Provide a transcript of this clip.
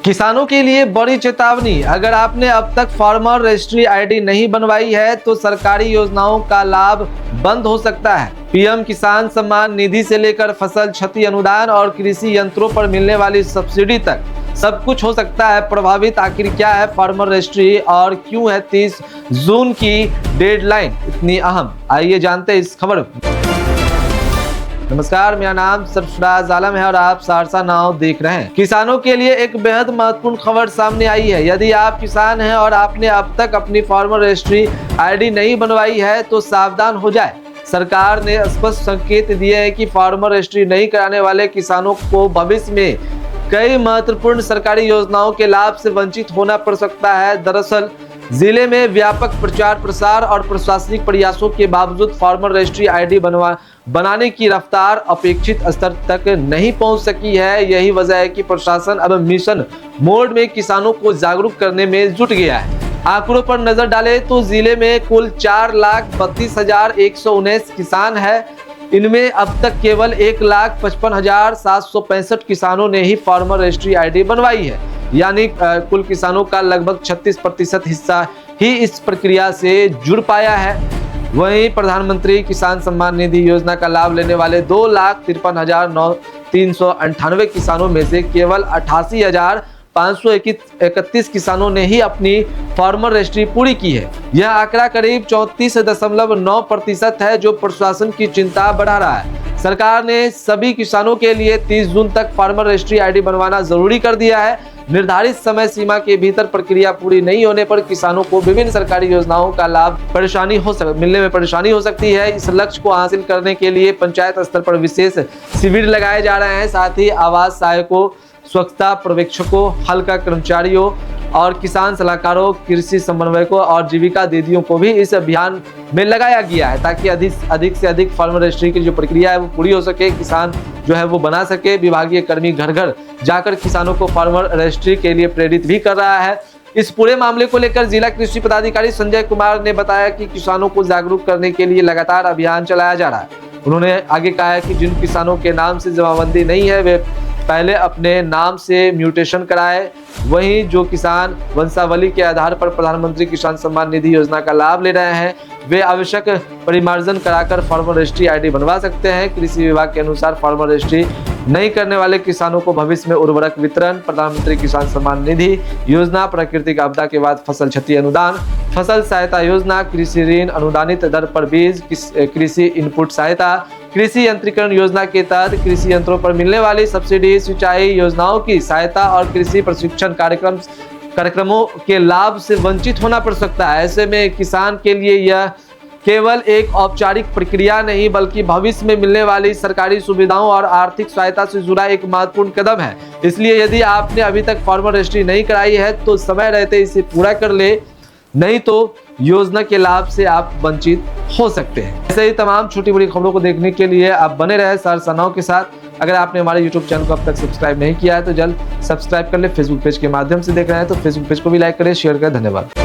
किसानों के लिए बड़ी चेतावनी। अगर आपने अब तक फार्मर रजिस्ट्री आईडी नहीं बनवाई है तो सरकारी योजनाओं का लाभ बंद हो सकता है। पीएम किसान सम्मान निधि से लेकर फसल क्षति अनुदान और कृषि यंत्रों पर मिलने वाली सब्सिडी तक सब कुछ हो सकता है प्रभावित। आखिर क्या है फार्मर रजिस्ट्री और क्यों है 30 जून की डेडलाइन इतनी अहम, आइए जानते हैं इस खबर में। नमस्कार, मेरा नाम सरफराज आलम है और आप सहरसा नाव देख रहे हैं। किसानों के लिए एक बेहद महत्वपूर्ण खबर सामने आई है। यदि आप किसान हैं और आपने अब तक अपनी फार्मर रजिस्ट्री आईडी नहीं बनवाई है तो सावधान हो जाए। सरकार ने स्पष्ट संकेत दिए हैं कि फार्मर रजिस्ट्री नहीं कराने वाले किसानों को भविष्य में कई महत्वपूर्ण सरकारी योजनाओं के लाभ से वंचित होना पड़ सकता है। दरअसल जिले में व्यापक प्रचार प्रसार और प्रशासनिक प्रयासों के बावजूद फार्मर रजिस्ट्री आईडी बनाने की रफ्तार अपेक्षित स्तर तक नहीं पहुंच सकी है। यही वजह है कि प्रशासन अब मिशन मोड में किसानों को जागरूक करने में जुट गया है। आंकड़ों पर नजर डालें तो जिले में कुल 4,32,119 किसान है। इनमें अब तक केवल 1,55,765 किसानों ने ही फार्मर रजिस्ट्री आईडी बनवाई है, यानी कुल किसानों का लगभग 36% हिस्सा ही इस प्रक्रिया से जुड़ पाया है। वहीं प्रधानमंत्री किसान सम्मान निधि योजना का लाभ लेने वाले 2,53,398 किसानों में से केवल 88,531 किसानों ने ही अपनी फार्मर रजिस्ट्री पूरी की है। यह आंकड़ा करीब 34.9% है, जो प्रशासन की चिंता बढ़ा रहा है। सरकार ने सभी किसानों के लिए 30 जून तक फार्मर रजिस्ट्री आईडी बनवाना जरूरी कर दिया है। निर्धारित समय सीमा के भीतर प्रक्रिया पूरी नहीं होने पर किसानों को विभिन्न सरकारी योजनाओं का लाभ मिलने में परेशानी हो सकती है। इस लक्ष्य को हासिल करने के लिए पंचायत स्तर पर विशेष शिविर लगाए जा रहे हैं। साथ ही आवास सहायकों, स्वच्छता पर्यवेक्षकों, हल्का कर्मचारियों और किसान सलाहकारों, कृषि समन्वयकों और जीविका दीदियों को भी इस अभियान में लगाया गया है, ताकि अधिक से अधिक फार्मर रजिस्ट्री की जो प्रक्रिया है वो पूरी हो सके, किसान जो है वो बना सके। विभागीय कर्मी घर घर जाकर किसानों को फार्मर रजिस्ट्री के लिए प्रेरित भी कर रहा है। इस पूरे मामले को लेकर जिला कृषि पदाधिकारी संजय कुमार ने बताया कि किसानों को जागरूक करने के लिए लगातार अभियान चलाया जा रहा है। उन्होंने आगे कहा है कि जिन किसानों के नाम से जमाबंदी नहीं है वे पहले अपने नाम से म्यूटेशन कराए। वहीं जो किसान वंशावली के आधार पर प्रधानमंत्री किसान सम्मान निधि योजना का लाभ ले रहे हैं वे आवश्यक परिमार्जन कराकर फार्मर रजिस्ट्री आईडी बनवा सकते हैं। कृषि विभाग के अनुसार फार्मर रजिस्ट्री नहीं करने वाले किसानों को भविष्य में उर्वरक वितरण, प्रधानमंत्री किसान सम्मान निधि योजना, प्राकृतिक आपदा के बाद फसल क्षति अनुदान, फसल सहायता योजना, कृषि ऋण, अनुदानित दर पर बीज, कृषि इनपुट सहायता, कृषि यंत्रीकरण योजना के तहत कृषि यंत्रों पर मिलने वाली सब्सिडी, सिंचाई योजनाओं की सहायता और कृषि प्रशिक्षण कार्यक्रमों के लाभ से वंचित होना पड़ सकता है। ऐसे में किसान के लिए यह केवल एक औपचारिक प्रक्रिया नहीं बल्कि भविष्य में मिलने वाली सरकारी सुविधाओं और आर्थिक सहायता से जुड़ा एक महत्वपूर्ण कदम है। इसलिए यदि आपने अभी तक फार्मर रजिस्ट्री नहीं कराई है तो समय रहते इसे पूरा कर ले, नहीं तो योजना के लाभ से आप वंचित हो सकते हैं। ऐसे ही तमाम छोटी बड़ी खबरों को देखने के लिए आप बने रहे सहरसा नाव के साथ। अगर आपने हमारे YouTube चैनल को अब तक सब्सक्राइब नहीं किया है तो जल्द सब्सक्राइब कर ले। फेसबुक पेज के माध्यम से देख रहे हैं तो फेसबुक पेज को भी लाइक करें, शेयर करें। धन्यवाद।